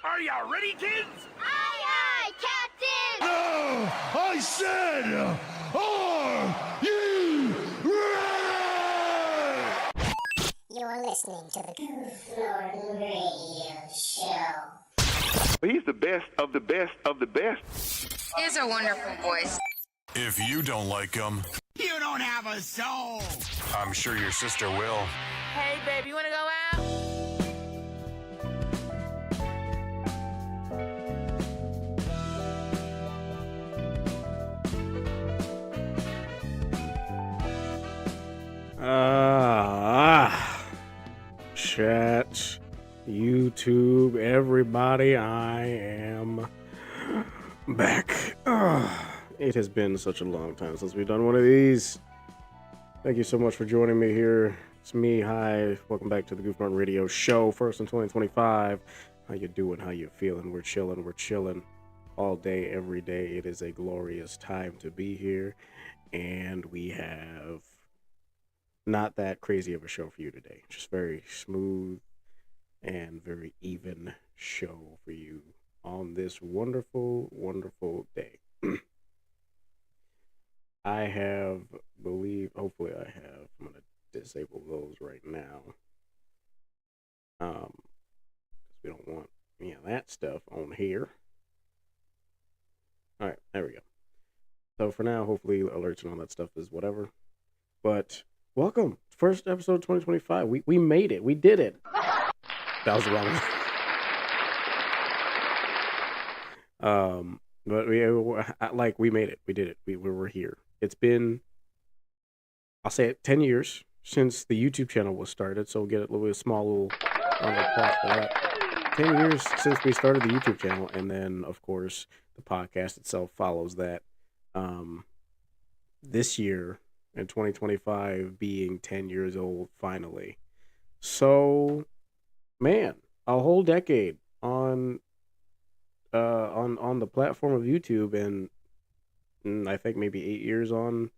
Are you ready, kids? Aye, aye, Captain! No! I said, are you ready? You're listening to the Goof Norton Radio Show. He's the best of the best of the best. He has a wonderful voice. If you don't like him, You don't have a soul. I'm sure your sister will. Hey, babe, you want to go out? Chat, YouTube, everybody, I am back. It has been such a long time since we've done one of these. Thank you so much for joining me here. It's me. Hi, welcome back to the Goof Norton Radio Show. First in 2025. How you doing? How you feeling? We're chilling all day, every day. It is a glorious time to be here, and we have not that crazy of a show for you today. Just very smooth and very even show for you on this wonderful, wonderful day. Hopefully I have, I'm going to disable those right now. Because we don't want any of that stuff on here. Alright, there we go. So for now, hopefully alerts and all that stuff is whatever. But welcome, first episode of 2025. We made it. We did it. That was the wrong one. But we made it. We did it. We were here. It's been, I'll say it, 10 years since the YouTube channel was started. So we'll get a little small little applause for that. 10 years since we started the YouTube channel, and then of course the podcast itself follows that. This year, in 2025, being 10 years old finally. So, man, a whole decade on the platform of YouTube, and I think maybe 8 years on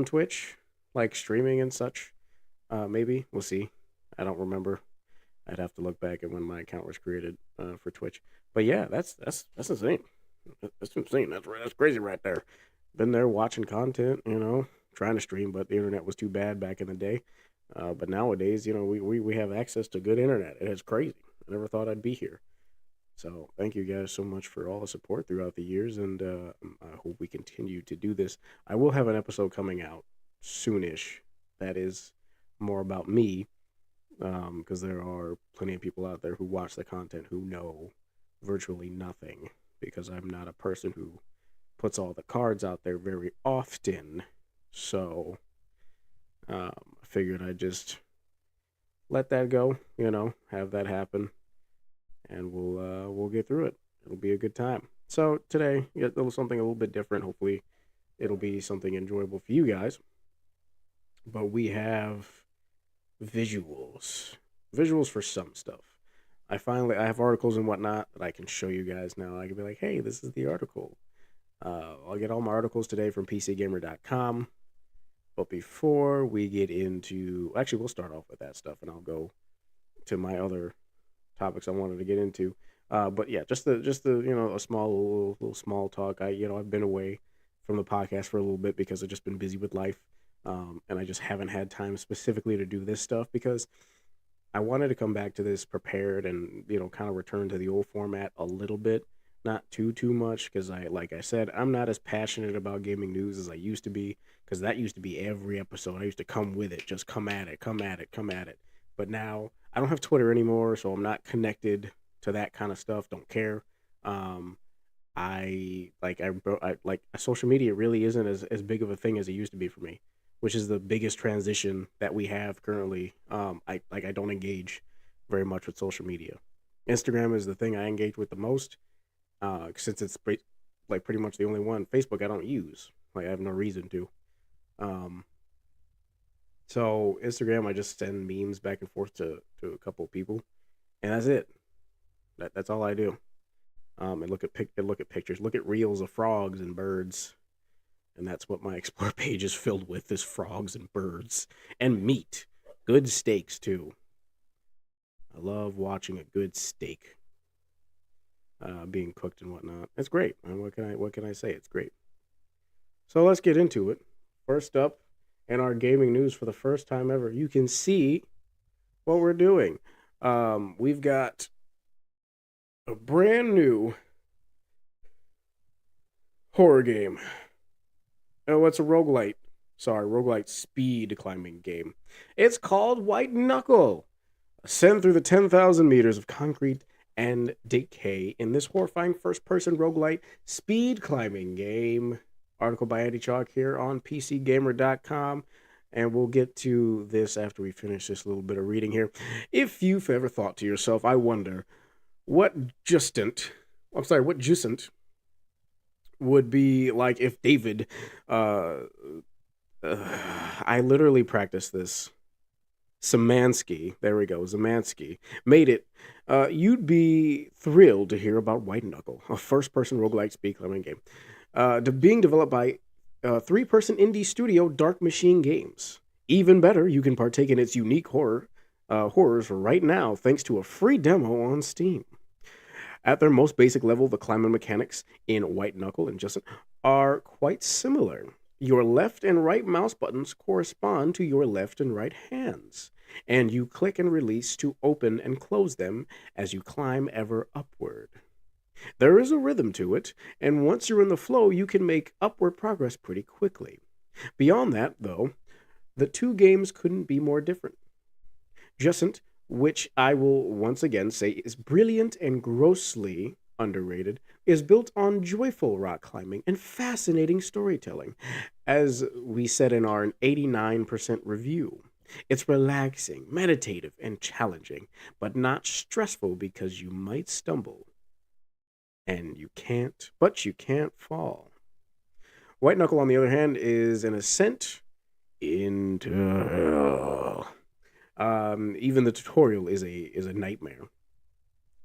Twitch, like streaming and such. Maybe we'll see. I don't remember. I'd have to look back at when my account was created for Twitch. But yeah, that's insane. That's insane. That's crazy right there. Been there watching content, trying to stream, but the internet was too bad back in the day. But nowadays, we have access to good internet. It's crazy. I never thought I'd be here. So thank you guys so much for all the support throughout the years, and I hope we continue to do this. I will have an episode coming out soonish that is more about me, because there are plenty of people out there who watch the content who know virtually nothing, because I'm not a person who puts all the cards out there very often. So I figured I'd just let that go, have that happen, and we'll get through it. It'll be a good time. So today, get a little something a little bit different. Hopefully it'll be something enjoyable for you guys. But we have visuals for some stuff. I have articles and whatnot that I can show you guys now. I can be like, hey, this is the article. I'll get all my articles today from PCGamer.com. But before we get into, actually, we'll start off with that stuff, and I'll go to my other topics I wanted to get into. But yeah, just the a small little small talk. I've been away from the podcast for a little bit because I've just been busy with life, and I just haven't had time specifically to do this stuff, because I wanted to come back to this prepared and kind of return to the old format a little bit. Not too much, because like I said, I'm not as passionate about gaming news as I used to be, because that used to be every episode. I used to come with it, just come at it. But now I don't have Twitter anymore, so I'm not connected to that kind of stuff. Don't care. Social media really isn't as big of a thing as it used to be for me, which is the biggest transition that we have currently. I don't engage very much with social media. Instagram is the thing I engage with the most. Since it's pretty much the only one. Facebook I don't use. I have no reason to. So Instagram, I just send memes back and forth to a couple of people, and that's it. That's all I do. And look at pictures. Look at reels of frogs and birds, and that's what my explore page is filled with: is frogs and birds and meat. Good steaks too. I love watching a good steak. being cooked and whatnot. It's great. And what can I say? It's great. So let's get into it. First up, in our gaming news, for the first time ever, you can see what we're doing. We've got a brand new horror game. Oh, it's a roguelite. Sorry, roguelite speed climbing game. It's called White Knuckle. Ascend through the 10,000 meters of concrete and decay in this horrifying first-person roguelite speed climbing game. Article by Andy Chalk here on PCGamer.com. And we'll get to this after we finish this little bit of reading here. If you've ever thought to yourself, I wonder what Jusant would be like if David, I literally practiced this. Szymanski, there we go, Szymanski, made it. You'd be thrilled to hear about White Knuckle, a first-person roguelike speed climbing game. Being developed by three-person indie studio Dark Machine Games. Even better, you can partake in its unique horrors right now thanks to a free demo on Steam. At their most basic level, the climbing mechanics in White Knuckle and Jusant are quite similar. Your left and right mouse buttons correspond to your left and right hands, and you click and release to open and close them as you climb ever upward. There is a rhythm to it, and once you're in the flow, you can make upward progress pretty quickly. Beyond that, though, the two games couldn't be more different. Jusant, which I will once again say is brilliant and grossly underrated, is built on joyful rock climbing and fascinating storytelling, as we said in our 89% review. It's relaxing, meditative, and challenging, but not stressful because you might stumble. And you can't fall. White Knuckle, on the other hand, is an ascent into hell. Even the tutorial is a nightmare.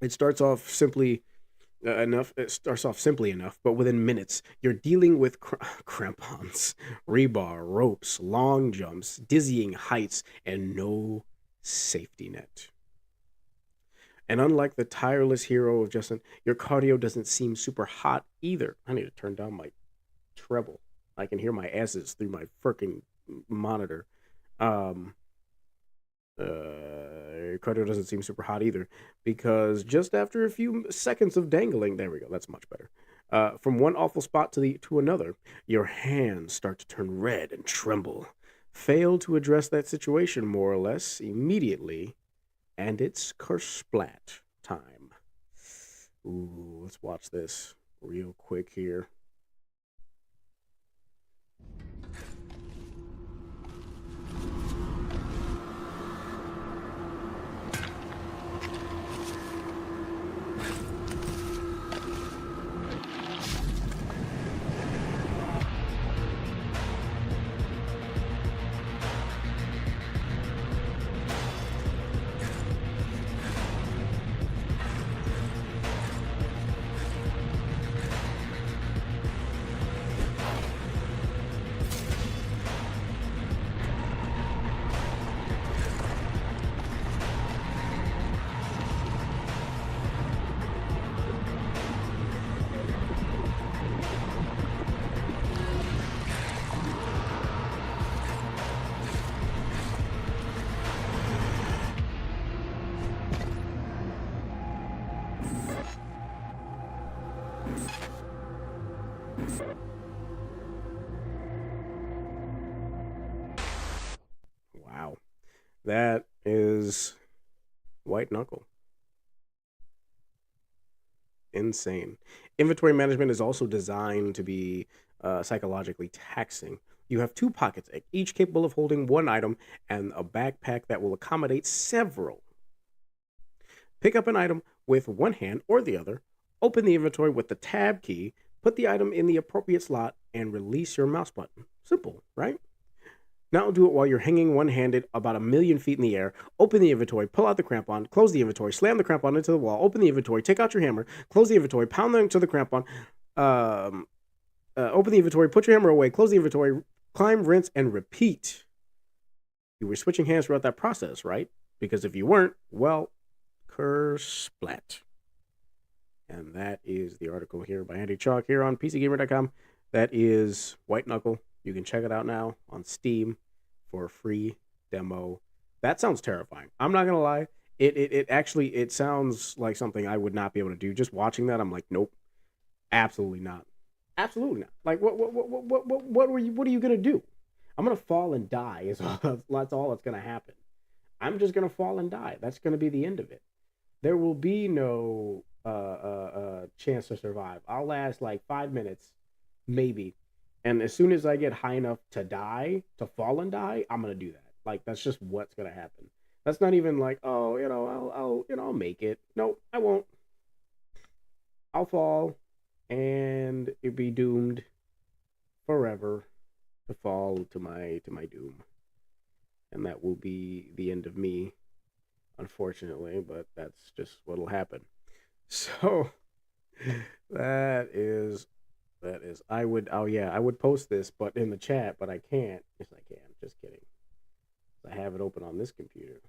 It starts off simply enough, but within minutes, you're dealing with crampons, rebar, ropes, long jumps, dizzying heights, and no safety net. And unlike the tireless hero of Jusant, your cardio doesn't seem super hot either. I need to turn down my treble. I can hear my asses through my freaking monitor. Cardio doesn't seem super hot either, because just after a few seconds of dangling, there we go, that's much better. From one awful spot to another, your hands start to turn red and tremble. Fail to address that situation more or less immediately, and it's kersplat time. Ooh, let's watch this real quick here. Wow. That is White Knuckle. Insane. Inventory management is also designed to be psychologically taxing. You have two pockets, each capable of holding one item, and a backpack that will accommodate several. Pick up an item with one hand or the other, open the inventory with the tab key, put the item in the appropriate slot, and release your mouse button. Simple, right? Now do it while you're hanging one-handed about 1,000,000 feet in the air. Open the inventory, pull out the crampon, close the inventory, slam the crampon into the wall, open the inventory, take out your hammer, close the inventory, pound into the crampon, open the inventory, put your hammer away, close the inventory, climb, rinse, and repeat. You were switching hands throughout that process, right? Because if you weren't, well, kersplat. And that is the article here by Andy Chalk here on PCGamer.com. That is White Knuckle. You can check it out now on Steam for a free demo. That sounds terrifying. I'm not gonna lie. It actually sounds like something I would not be able to do. Just watching that, I'm like, nope, absolutely not, absolutely not. Like, what are you gonna do? I'm gonna fall and die. That's all that's gonna happen. I'm just gonna fall and die. That's gonna be the end of it. There will be no chance to survive. I'll last like 5 minutes, maybe. And as soon as I get high enough to die, to fall and die, I'm gonna do that. Like, that's just what's gonna happen. That's not even like, oh, I'll make it. No, I won't. I'll fall, and it'll be doomed forever to fall to my doom, and that will be the end of me, unfortunately. But that's just what'll happen. So that is. I would post this, but in the chat, but I can't. Yes, I can. Just kidding. I have it open on this computer.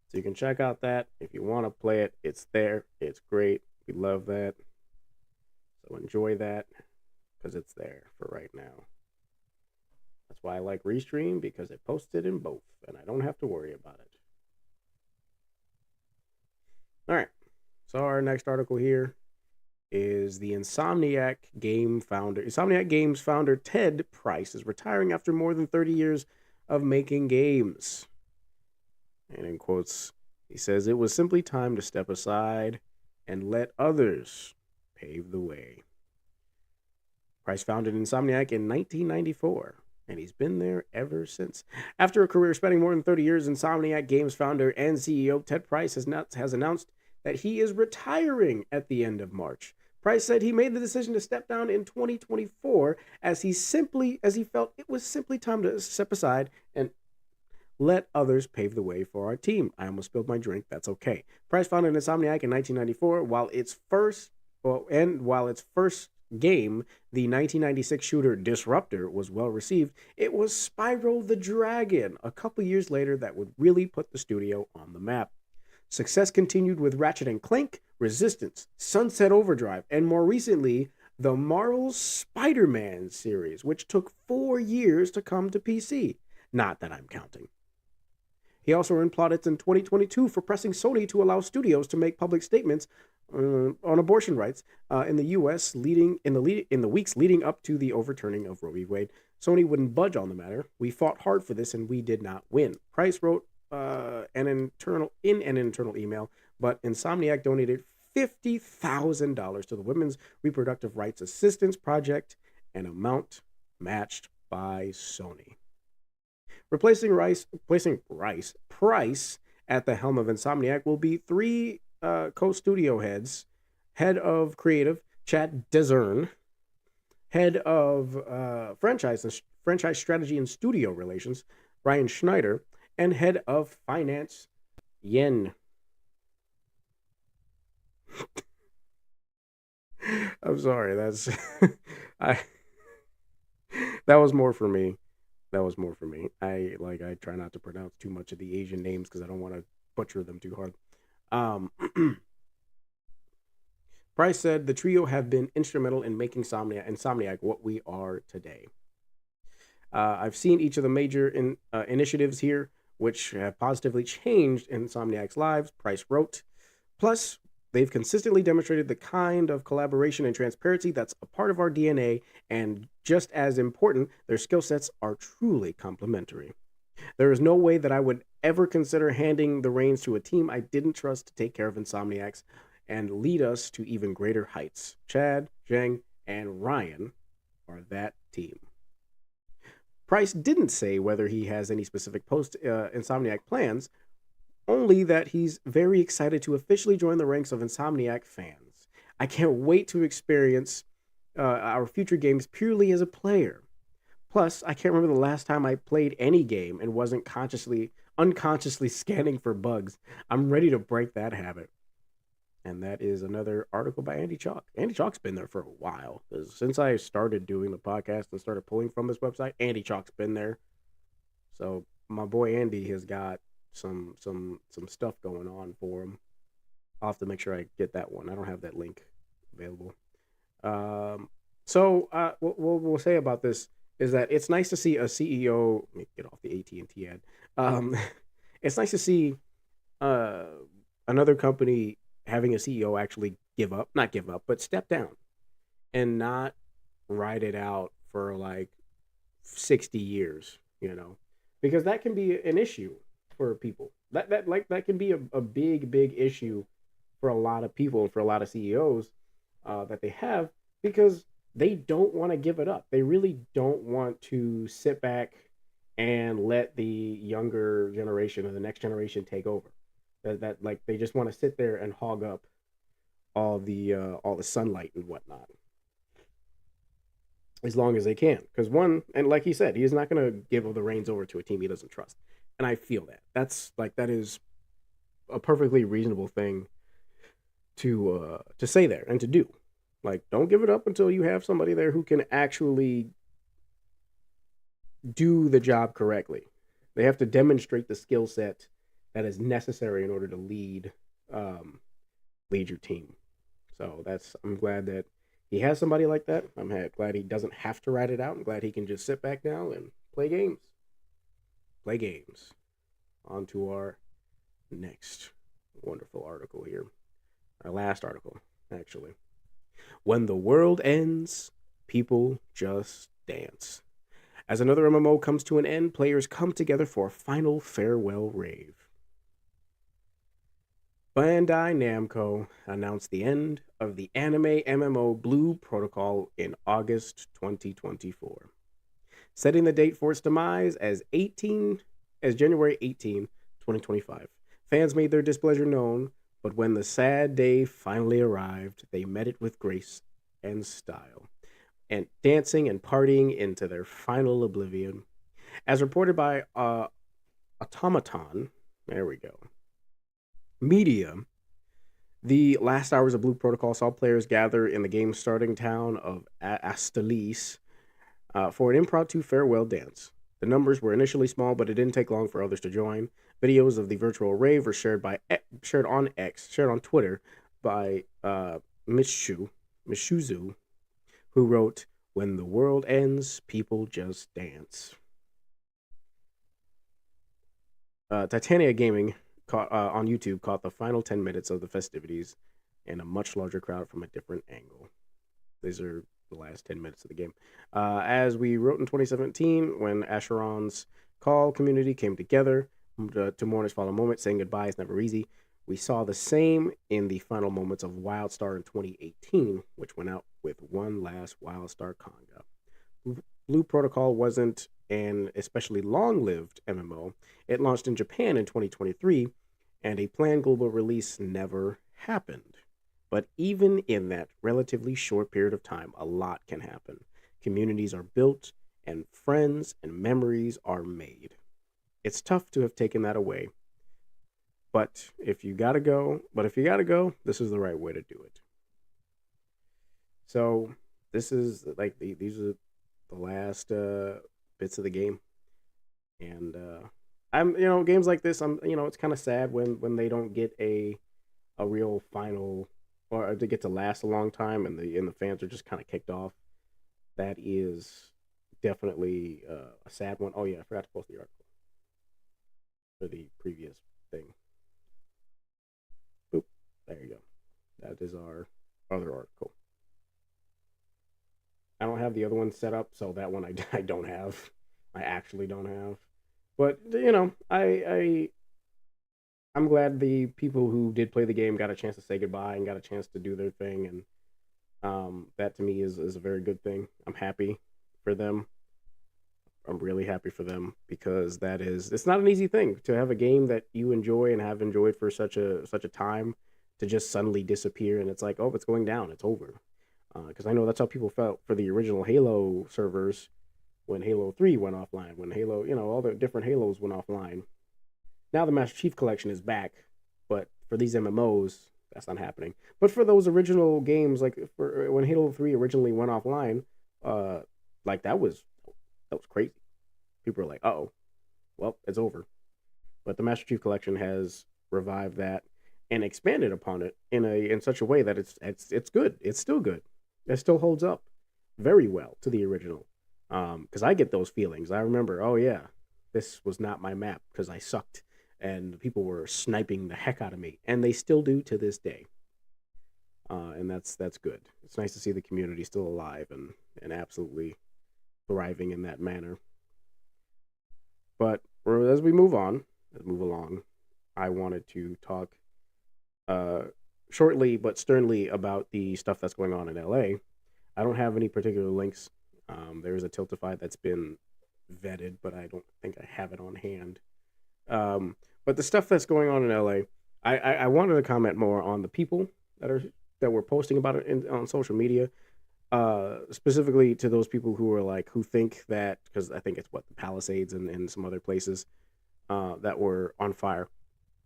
So you can check out that. If you want to play it, it's there. It's great. We love that. So enjoy that because it's there for right now. That's why I like Restream, because it posts it in both and I don't have to worry about it. All right. So our next article here is the Insomniac Games founder Ted Price is retiring after more than 30 years of making games. And in quotes, he says, "It was simply time to step aside and let others pave the way." Price founded Insomniac in 1994, and he's been there ever since. After a career spanning more than 30 years, Insomniac Games founder and CEO Ted Price has announced that he is retiring at the end of March. Price said he made the decision to step down in 2024 as he felt it was simply time to step aside and let others pave the way for our team. I almost spilled my drink. That's okay. Price founded Insomniac in 1994. While its first game, the 1996 shooter Disruptor, was well received, it was Spyro the Dragon a couple years later that would really put the studio on the map. Success continued with Ratchet & Clank, Resistance, Sunset Overdrive, and more recently, the Marvel's Spider-Man series, which took 4 years to come to PC. Not that I'm counting. He also earned plaudits in 2022 for pressing Sony to allow studios to make public statements on abortion rights in the U.S. in the weeks leading up to the overturning of Roe v. Wade. Sony wouldn't budge on the matter. "We fought hard for this and we did not win." Price wrote an internal email, but Insomniac donated $50,000 to the Women's Reproductive Rights Assistance Project, an amount matched by Sony. Replacing Price at the helm of Insomniac will be 3 co-studio heads: head of creative Chad Dezern, head of franchise strategy and studio relations Ryan Schneider, and head of finance Yen. I'm sorry, that was more for me. I try not to pronounce too much of the Asian names because I don't want to butcher them too hard. Price said the trio have been instrumental in making Insomniac what we are today. I've seen each of the major initiatives here, which have positively changed Insomniac's lives, Price wrote. Plus, they've consistently demonstrated the kind of collaboration and transparency that's a part of our DNA, and just as important, their skill sets are truly complementary. There is no way that I would ever consider handing the reins to a team I didn't trust to take care of Insomniacs and lead us to even greater heights. Chad, Zhang, and Ryan are that team. Price didn't say whether he has any specific post-Insomniac plans, only that he's very excited to officially join the ranks of Insomniac fans. "I can't wait to experience our future games purely as a player. Plus, I can't remember the last time I played any game and wasn't unconsciously scanning for bugs. I'm ready to break that habit." And that is another article by Andy Chalk. Andy Chalk's been there for a while. Since I started doing the podcast and started pulling from this website, Andy Chalk's been there. So my boy Andy has got some stuff going on for him. I'll have to make sure I get that one. I don't have that link available. What we'll say about this is that it's nice to see a CEO. Let me get off the AT&T ad. It's nice to see another company having a CEO actually not give up, but step down and not ride it out for like 60 years, because that can be an issue for people. That can be a big issue for a lot of people and for a lot of CEOs that they have, because they don't want to give it up. They really don't want to sit back and let the younger generation or the next generation take over. That like they just want to sit there and hog up all the sunlight and whatnot as long as they can. Because and like he said, he's not going to give the reins over to a team he doesn't trust. And I feel that is a perfectly reasonable thing to say there and to do. Like, don't give it up until you have somebody there who can actually do the job correctly. They have to demonstrate the skill set that is necessary in order to lead your team. So I'm glad that he has somebody like that. I'm glad he doesn't have to write it out. I'm glad he can just sit back now and play games. On to our next wonderful article here. Our last article, actually. When the world ends, people just dance. As another MMO comes to an end, players come together for a final farewell rave. Bandai Namco announced the end of the anime MMO Blue Protocol in August 2024, setting the date for its demise as January 18, 2025. Fans made their displeasure known, but when the sad day finally arrived, they met it with grace and style, and dancing and partying into their final oblivion. As reported by Automaton, there we go, Media, the last hours of Blue Protocol saw players gather in the game's starting town of Astalis for an impromptu farewell dance. The numbers were initially small, but it didn't take long for others to join. Videos of the virtual rave were shared on Twitter by Mishuzu, who wrote, "When the world ends, people just dance." Titania Gaming on YouTube caught the final 10 minutes of the festivities and a much larger crowd from a different angle. These are the last 10 minutes of the game. As we wrote in 2017, when Asheron's Call community came together to mourn his final moment, saying goodbye is never easy, we saw the same in the final moments of WildStar in 2018, which went out with one last WildStar conga. Blue Protocol wasn't an especially long-lived MMO. It launched in Japan in 2023, and a planned global release never happened. But even in that relatively short period of time, a lot can happen. Communities are built, and friends and memories are made. It's tough to have taken that away. But if you gotta go, this is the right way to do it. So this is like these are the last bits of the game, and games like this, it's kind of sad when they don't get a real final, or they get to last a long time, and the fans are just kind of kicked off. That is definitely a sad one. Oh yeah, I forgot to post the article for the previous thing. Boop, there you go. That is our other article. I don't have the other one set up, so that one I don't have. I actually don't have. But, I'm glad the people who did play the game got a chance to say goodbye and got a chance to do their thing, and that to me is a very good thing. I'm happy for them. I'm really happy for them, because it's not an easy thing to have a game that you enjoy and have enjoyed for such a time to just suddenly disappear, and it's like, oh, it's going down, it's over. Because I know that's how people felt for the original Halo servers when Halo 3 went offline, when Halo, all the different Halos went offline. Now the Master Chief Collection is back, but for these MMOs, that's not happening. But for those original games, like for when Halo 3 originally went offline, that was crazy. People were like, uh-oh, well, it's over. But the Master Chief Collection has revived that, and expanded upon it in such a way that it's good. It's still good. It still holds up very well to the original. Because I get those feelings. I remember, oh yeah, this was not my map because I sucked and people were sniping the heck out of me, and they still do to this day. And that's good. It's nice to see the community still alive and absolutely thriving in that manner. But as we move along, I wanted to talk shortly but sternly about the stuff that's going on in LA. I don't have any particular links. There is a Tiltify that's been vetted, but I don't think I have it on hand. But the stuff that's going on in LA, I wanted to comment more on the people that were posting about it on social media. Specifically to those people who think that, because I think it's the Palisades and some other places that were on fire.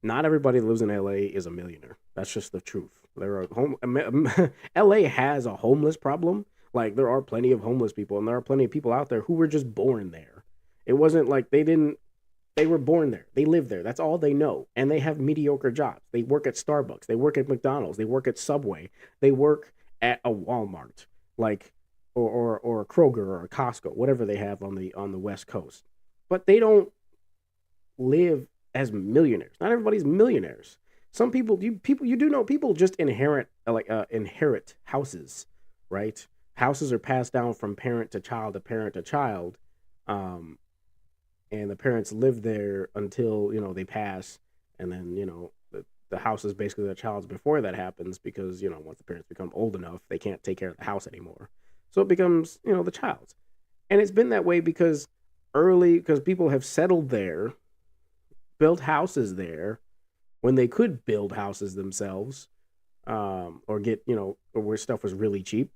Not everybody that lives in LA is a millionaire. That's just the truth. LA has a homeless problem. Like, there are plenty of homeless people, and there are plenty of people out there who were just born there. It wasn't like they were born there. They live there. That's all they know. And they have mediocre jobs. They work at Starbucks. They work at McDonald's. They work at Subway. They work at a Walmart, or a Kroger or a Costco, whatever they have on the West Coast. But they don't live as millionaires. Not everybody's millionaires. Some people, you do know people just inherit houses, right? Houses are passed down from parent to child to parent to child, and the parents live there until they pass, and then the house is basically the child's before that happens, because once the parents become old enough, they can't take care of the house anymore, so it becomes the child's. And it's been that way because people have settled there, built houses there when they could build houses themselves, or get or where stuff was really cheap.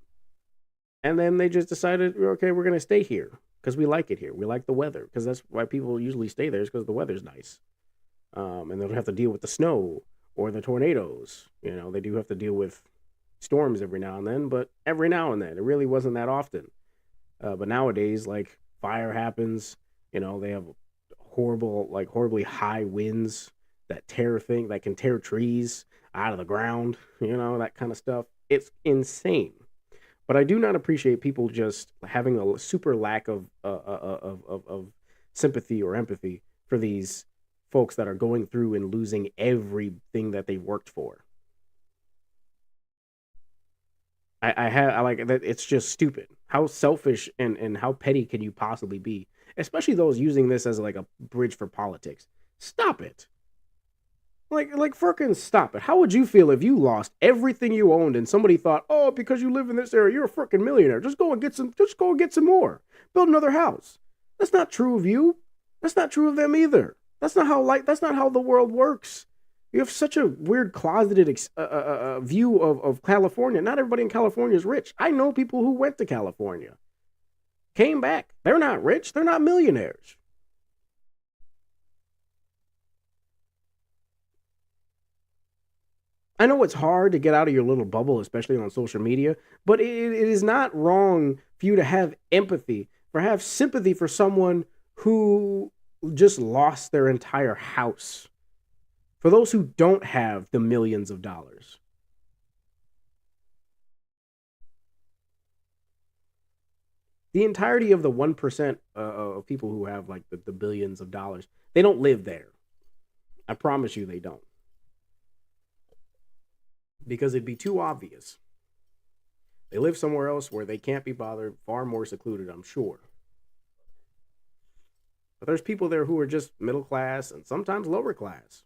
And then they just decided, okay, we're going to stay here because we like it here. We like the weather, because that's why people usually stay there, is because the weather's nice. And they don't have to deal with the snow or the tornadoes. They do have to deal with storms every now and then, but every now and then. It really wasn't that often. But nowadays, like, fire happens. They have horribly high winds that can tear trees out of the ground, that kind of stuff. It's insane. But I do not appreciate people just having a super lack of sympathy or empathy for these folks that are going through and losing everything that they worked for. I like that. It's just stupid. How selfish and how petty can you possibly be? Especially those using this as like a bridge for politics. Stop it. Like frickin' stop it. How would you feel if you lost everything you owned and somebody thought, oh, because you live in this area, you're a frickin' millionaire. Just go and get some more. Build another house. That's not true of you. That's not true of them either. That's not how the world works. You have such a weird closeted view of California. Not everybody in California is rich. I know people who went to California, came back. They're not rich. They're not millionaires. I know it's hard to get out of your little bubble, especially on social media, but it is not wrong for you to have empathy, or have sympathy for someone who just lost their entire house. For those who don't have the millions of dollars. The entirety of the 1% of people who have like the billions of dollars, they don't live there. I promise you they don't. Because it'd be too obvious. They live somewhere else where they can't be bothered, far more secluded, I'm sure. But there's people there who are just middle class and sometimes lower class.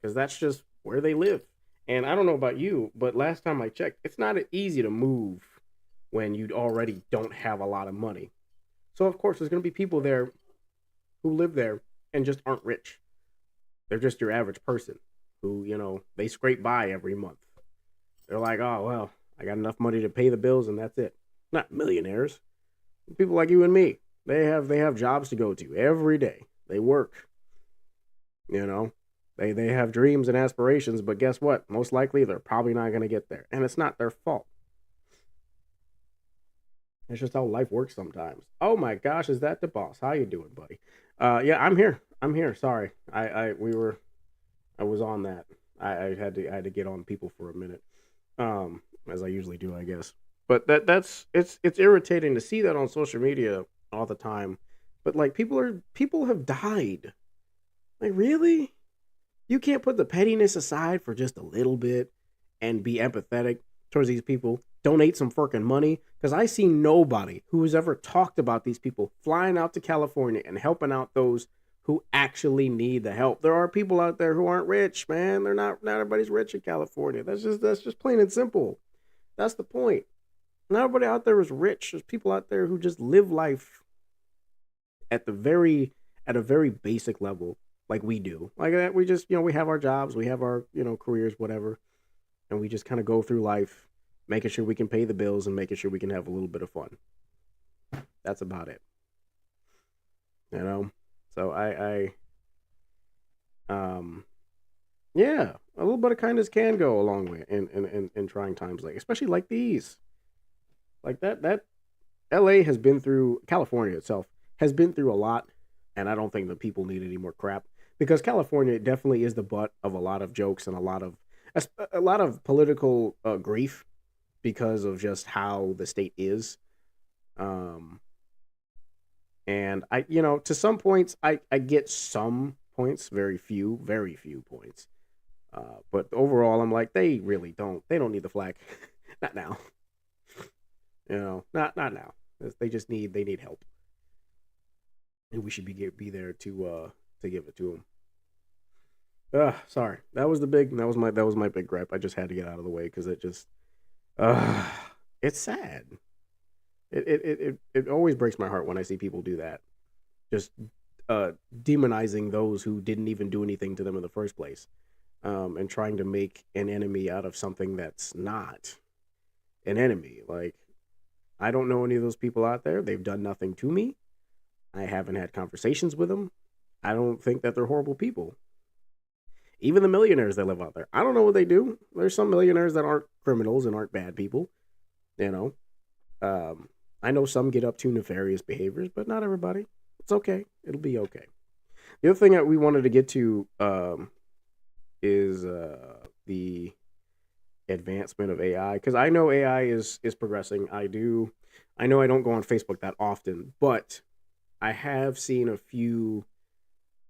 Because that's just where they live. And I don't know about you, but last time I checked, it's not easy to move when you already don't have a lot of money. So, of course, there's going to be people there who live there and just aren't rich. They're just your average person who, they scrape by every month. They're like, oh, well, I got enough money to pay the bills and that's it. Not millionaires. People like you and me. They have jobs to go to every day. They work. They have dreams and aspirations, but guess what? Most likely they're probably not going to get there. And it's not their fault. It's just how life works sometimes. Oh my gosh, is that the boss? How you doing, buddy? Yeah, I'm here. Sorry. I was on that. I had to get on people for a minute, as I usually do, I guess. But that's it's irritating to see that on social media all the time. But like people have died. Like really? You can't put the pettiness aside for just a little bit and be empathetic towards these people. Donate some freaking money. Because I see nobody who has ever talked about these people flying out to California and helping out those who actually need the help. There are people out there who aren't rich, man. They're not everybody's rich in California. That's just plain and simple. That's the point. Not everybody out there is rich. There's people out there who just live life at a very basic level, like we do. Like that, we just, we have our jobs, we have our, careers, whatever. And we just kind of go through life, making sure we can pay the bills and making sure we can have a little bit of fun. That's about it. So yeah, a little bit of kindness can go a long way in trying times, like, especially like these. Like that LA has been through, California itself has been through a lot, and I don't think the people need any more crap, because California definitely is the butt of a lot of jokes and a lot of political grief because of just how the state is. And I, to some points, I get some points, very few points. But overall, I'm like, they don't need the flag. Not now. Not now. They need help. And we should be there to give it to them. Sorry. That was my big gripe. I just had to get out of the way because it just, it's sad. It always breaks my heart when I see people do that. Just demonizing those who didn't even do anything to them in the first place. And trying to make an enemy out of something that's not an enemy. Like, I don't know any of those people out there. They've done nothing to me. I haven't had conversations with them. I don't think that they're horrible people. Even the millionaires that live out there, I don't know what they do. There's some millionaires that aren't criminals and aren't bad people. I know some get up to nefarious behaviors, but not everybody. It's okay. It'll be okay. The other thing that we wanted to get to is the advancement of AI, because I know AI is progressing. I know I don't go on Facebook that often, but I have seen a few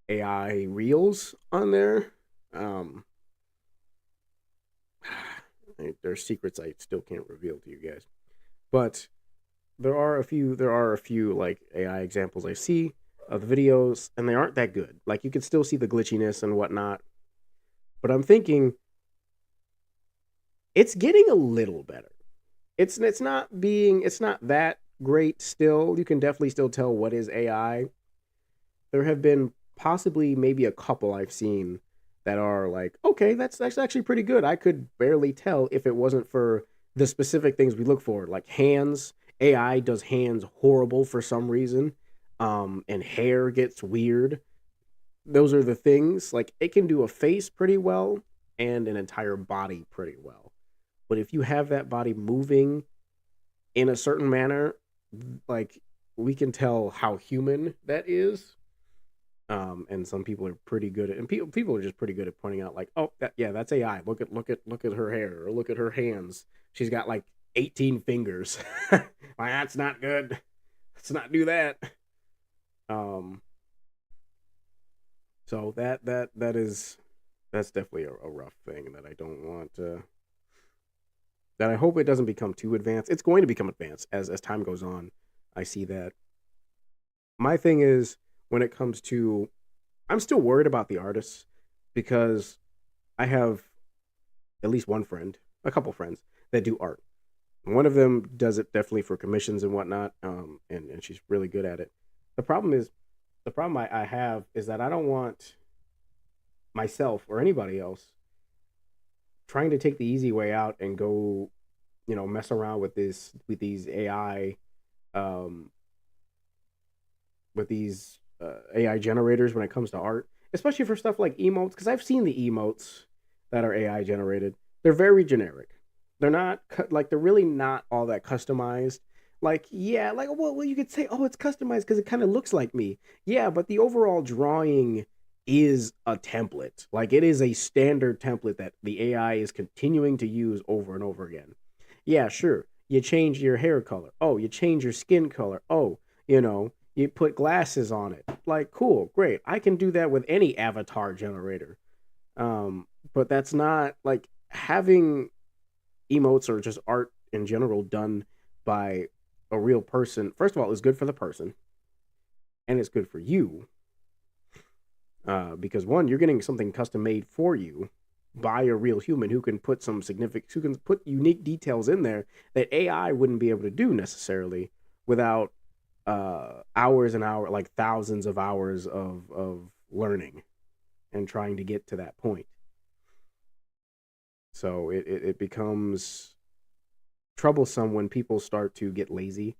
AI reels on there. There's secrets I still can't reveal to you guys, but there are a few like AI examples I see of the videos, and they aren't that good. Like, you can still see the glitchiness and whatnot, but I'm thinking it's getting a little better. It's not that great still. You can definitely still tell what is AI. There have been possibly maybe a couple I've seen that are like, okay, that's actually pretty good. I could barely tell if it wasn't for the specific things we look for, like hands. AI does hands horrible for some reason, and hair gets weird. Those are the things. Like, it can do a face pretty well and an entire body pretty well. But if you have that body moving in a certain manner, like, we can tell how human that is. And some people are pretty good at, and people are just pretty good at pointing out, like, oh, that's AI. Look at her hair, or look at her hands. She's got like 18 fingers. Like, that's not good. Let's not do that. So that's definitely a rough thing that I don't want to. That I hope it doesn't become too advanced. It's going to become advanced as time goes on. I see that. My thing is, when it comes to, I'm still worried about the artists, because I have at least one friend, a couple friends that do art. One of them does it definitely for commissions and whatnot, and she's really good at it. The problem I have is that I don't want myself or anybody else trying to take the easy way out and go, mess around with these AI, with these AI generators when it comes to art, especially for stuff like emotes, because I've seen the emotes that are AI generated. They're very generic. They're not they're really not all that customized. Like, yeah, well, you could say, oh, it's customized because it kind of looks like me. Yeah, but the overall drawing is a template. Like, it is a standard template that the AI is continuing to use over and over again. Yeah, sure. You change your hair color. Oh, you change your skin color. Oh, you put glasses on it. Like, cool, great. I can do that with any avatar generator. But that's not like having emotes or just art in general done by a real person. First of all, is good for the person, and it's good for you. Because one, you're getting something custom made for you by a real human who can put unique details in there that AI wouldn't be able to do necessarily without hours and hours, like thousands of hours of learning and trying to get to that point. So it becomes troublesome when people start to get lazy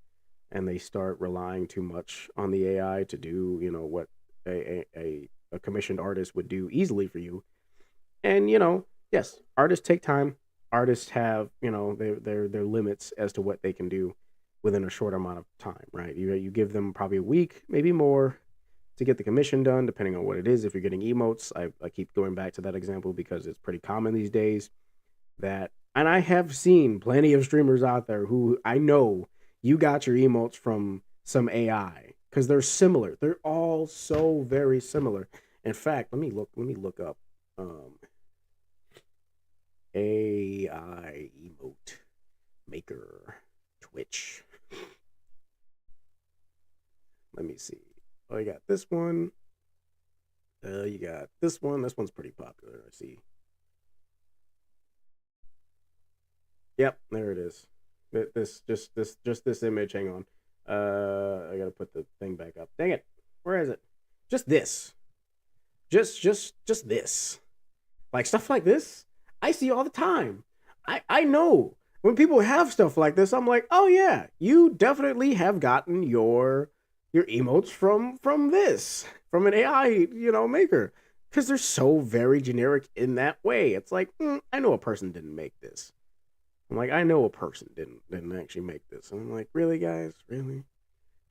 and they start relying too much on the AI to do, what a commissioned artist would do easily for you. And, yes, artists take time. Artists have, their limits as to what they can do within a short amount of time, right? You give them probably a week, maybe more, to get the commission done, depending on what it is. If you're getting emotes, I keep going back to that example because it's pretty common these days. And I have seen plenty of streamers out there who I know you got your emotes from some AI because they're similar. They're all so very similar. In fact, let me look up AI emote maker Twitch. Let me see. Oh, you got this one. You got this one. This one's pretty popular. I see. Yep, there it is. This image. Hang on. I gotta put the thing back up. Dang it. Where is it? Just this. Just this. Like stuff like this, I see all the time. I know when people have stuff like this, I'm like, oh yeah, you definitely have gotten your emotes from an AI, maker. Because they're so very generic in that way. It's like, I know a person didn't make this. I'm like, I know a person didn't actually make this. And I'm like, really, guys? Really?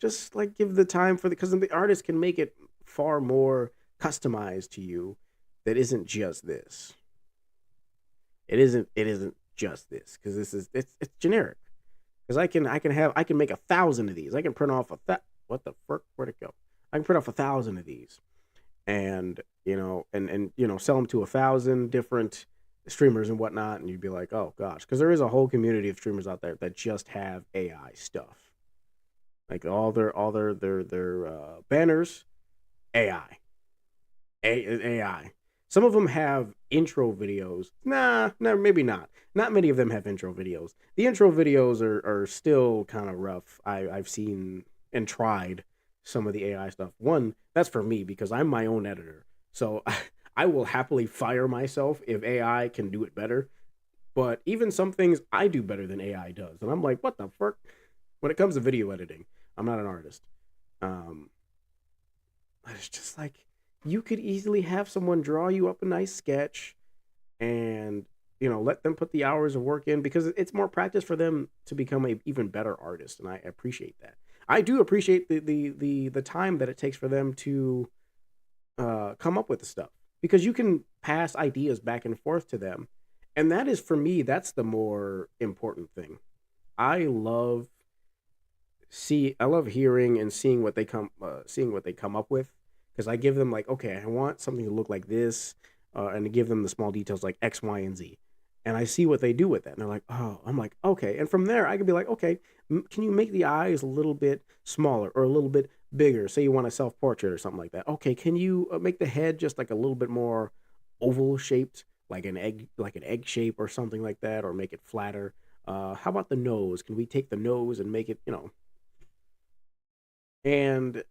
Just like give the time because the artist can make it far more customized to you that isn't just this. It isn't just this because it's generic. Because I can make 1,000 of these. I can print off what the frick? Where'd it go? I can print off 1,000 of these, and sell them to 1,000 different streamers and whatnot, and you'd be like, oh gosh, because there is a whole community of streamers out there that just have AI stuff, like all their banners, AI. Some of them have intro videos. No, maybe not. Not many of them have intro videos. The intro videos are still kind of rough. I've seen and tried some of the AI stuff. One, that's for me because I'm my own editor. So I will happily fire myself if AI can do it better. But even some things I do better than AI does. And I'm like, what the fuck? When it comes to video editing, I'm not an artist. It's just like, you could easily have someone draw you up a nice sketch and, let them put the hours of work in because it's more practice for them to become an even better artist. And I appreciate that. I do appreciate the time that it takes for them to come up with the stuff because you can pass ideas back and forth to them. And that is, for me, that's the more important thing. I love hearing and seeing what they come up with. Because I give them like, okay, I want something to look like this, and to give them the small details like X, Y, and Z. And I see what they do with that. And they're like, oh, I'm like, okay. And from there, I can be like, okay, can you make the eyes a little bit smaller or a little bit bigger? Say you want a self-portrait or something like that. Okay, can you make the head just like a little bit more oval shaped, like an egg shape or something like that, or make it flatter? How about the nose? Can we take the nose and make it, And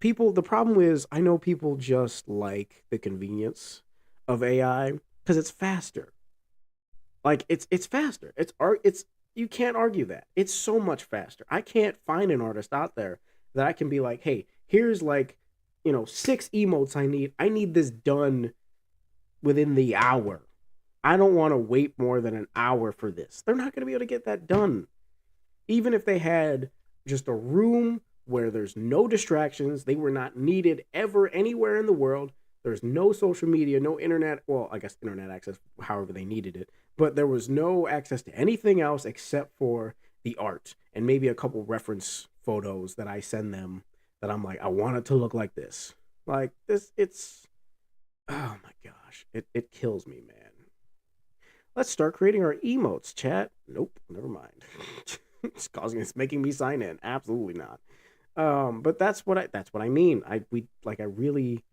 the problem is, I know people just like the convenience of AI because it's faster. Like it's faster. You can't argue that. It's so much faster. I can't find an artist out there that I can be like, hey, here's 6 emotes I need. I need this done within the hour. I don't want to wait more than an hour for this. They're not going to be able to get that done. Even if they had just a room where there's no distractions, they were not needed ever anywhere in the world, There's no social media, no internet. Well, I guess internet access, however they needed it. But there was no access to anything else except for the art and maybe a couple reference photos that I send them that I'm like, I want it to look like this. Like this, oh my gosh. It kills me, man. Let's start creating our emotes, chat. Nope, never mind. It's making me sign in. Absolutely not. But that's what I mean. I really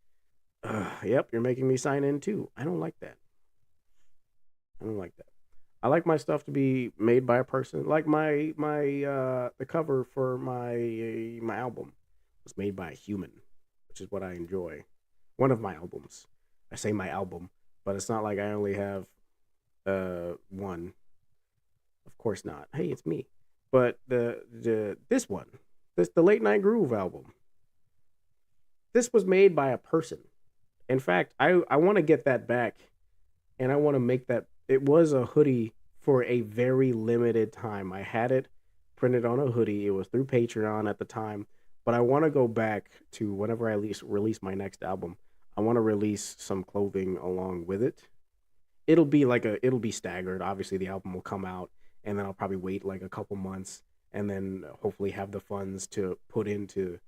yep, you're making me sign in too. I don't like that. I don't like that. I like my stuff to be made by a person. Like the cover for my album was made by a human, which is what I enjoy. One of my albums. I say my album, but it's not like I only have one. Of course not. Hey, it's me. But this one, the Late Night Groove album. This was made by a person. In fact, I want to get that back, and I want to make that. It was a hoodie for a very limited time. I had it printed on a hoodie. It was through Patreon at the time, but I want to go back to whenever I release my next album. I want to release some clothing along with it. It'll be staggered. Obviously, the album will come out, and then I'll probably wait like a couple months, and then hopefully have the funds to put into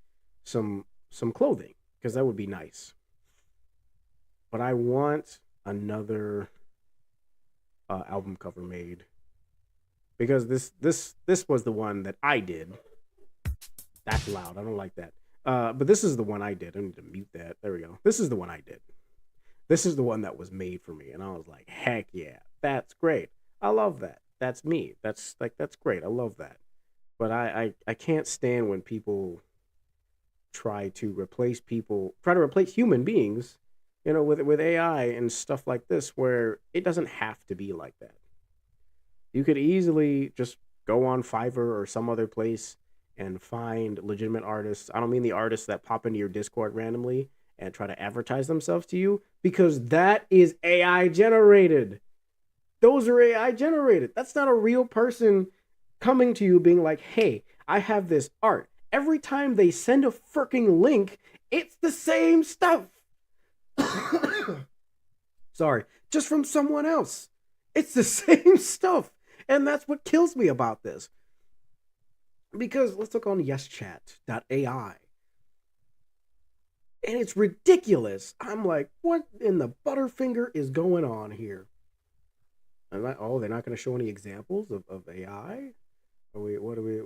some clothing, because that would be nice. But I want another album cover made, because this was the one that I did. That's loud. I don't like that. But this is the one I did. I need to mute that. There we go. This is the one I did. This is the one that was made for me, and I was like, heck yeah, that's great. I love that. That's me. That's great. I love that. But I can't stand when people try to replace human beings, with AI and stuff like this, where it doesn't have to be like that. You could easily just go on Fiverr or some other place and find legitimate artists. I don't mean the artists that pop into your Discord randomly and try to advertise themselves to you, because that is AI generated. Those are AI generated. That's not a real person coming to you being like, hey, I have this art. Every time they send a freaking link, it's the same stuff. Sorry, just from someone else. It's the same stuff. And that's what kills me about this. Because let's look on yeschat.ai. And it's ridiculous. I'm like, what in the butterfinger is going on here? They're not going to show any examples of AI? What are we?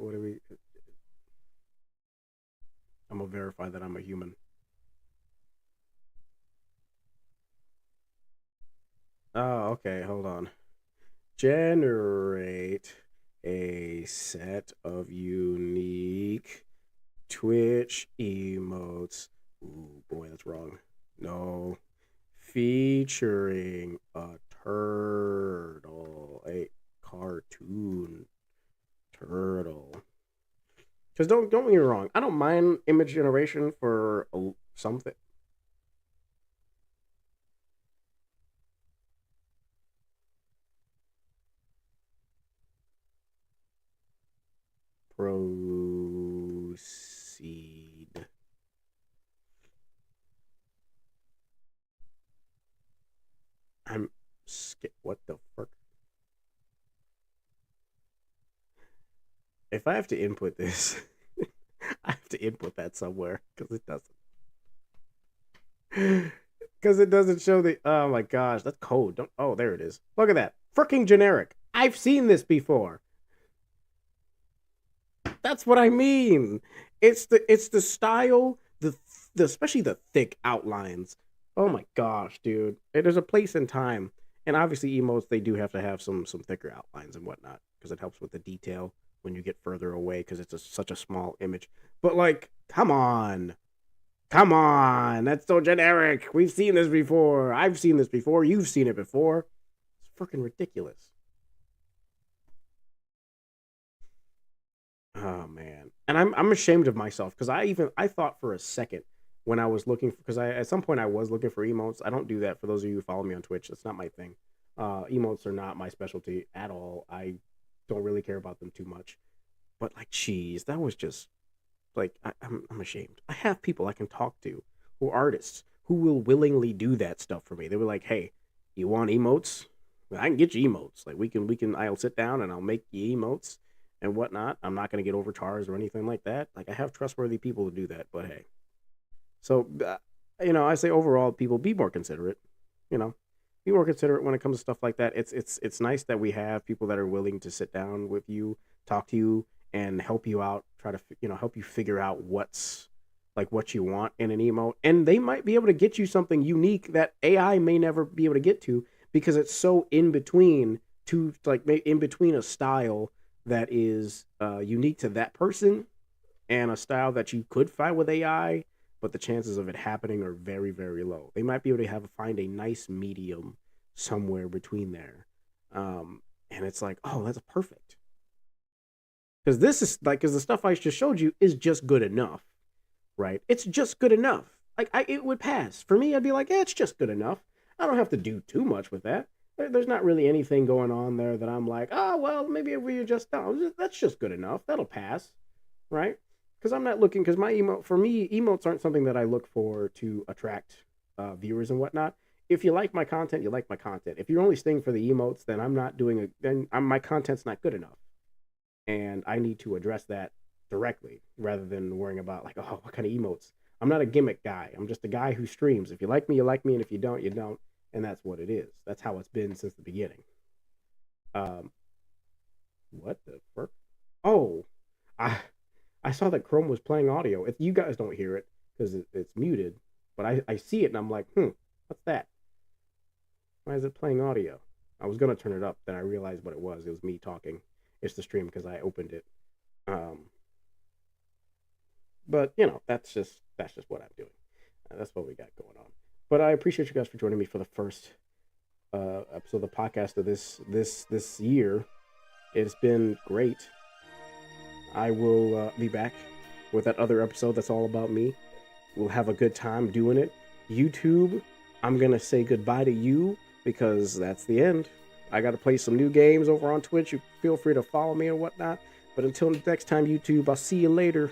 I'm going to verify that I'm a human. Oh, okay, hold on. Generate a set of unique Twitch emotes. Ooh, boy, that's wrong. No. Featuring a turtle. A cartoon turtle. Because don't get me wrong, I don't mind image generation for something. Proceed. I'm scared. What the fuck? If I have to input this, I have to input that somewhere, because it doesn't. Because it doesn't show the. Oh my gosh, that's code. Oh, there it is. Look at that. Freaking generic. I've seen this before. That's what I mean. It's the style, especially the thick outlines. Oh my gosh, dude. There's a place and time. And obviously emotes, they do have to have some thicker outlines and whatnot, because it helps with the detail when you get further away, because it's such a small image. But like, come on. Come on. That's so generic. We've seen this before. I've seen this before. You've seen it before. It's freaking ridiculous. Oh man, and I'm ashamed of myself, because I thought for a second when I was looking, because at some point I was looking for emotes. I don't do that. For those of you who follow me on Twitch, that's not my thing. Emotes are not my specialty at all. I don't really care about them too much. But like, geez, that was just like, I'm ashamed. I have people I can talk to who are artists who will willingly do that stuff for me. They were like, hey, you want emotes? Well, I can get you emotes. Like we can, I'll sit down and I'll make you emotes and whatnot. I'm not going to get overcharged or anything like that. Like I have trustworthy people to do that, but hey. So, I say overall, people be more considerate, be more considerate when it comes to stuff like that. It's nice that we have people that are willing to sit down with you, talk to you, and help you out, try to, help you figure out what you want in an emote. And they might be able to get you something unique that AI may never be able to get to because it's so in between a style that is unique to that person and a style that you could find with AI, but the chances of it happening are very, very low. They might be able to find a nice medium somewhere between there. And it's like, oh, that's perfect. Because the stuff I just showed you is just good enough, right? It's just good enough. Like, it would pass. For me, I'd be like, it's just good enough. I don't have to do too much with that. There's not really anything going on there that I'm like, oh, well, maybe if we adjust down, that's just good enough. That'll pass, right? Because I'm not looking, because for me, emotes aren't something that I look for to attract viewers and whatnot. If you like my content, you like my content. If you're only staying for the emotes, then my content's not good enough. And I need to address that directly rather than worrying about like, oh, what kind of emotes? I'm not a gimmick guy. I'm just a guy who streams. If you like me, you like me. And if you don't, you don't. And that's what it is. That's how it's been since the beginning. What the fuck? Oh, I saw that Chrome was playing audio. If you guys don't hear it because it's muted, but I see it and I'm like, what's that? Why is it playing audio? I was going to turn it up. Then I realized what it was. It was me talking. It's the stream because I opened it. But that's just what I'm doing. That's what we got going on. But I appreciate you guys for joining me for the first episode of the podcast of this year. It's been great. I will be back with that other episode that's all about me. We'll have a good time doing it. YouTube, I'm going to say goodbye to you because that's the end. I got to play some new games over on Twitch. You feel free to follow me and whatnot. But until next time, YouTube, I'll see you later.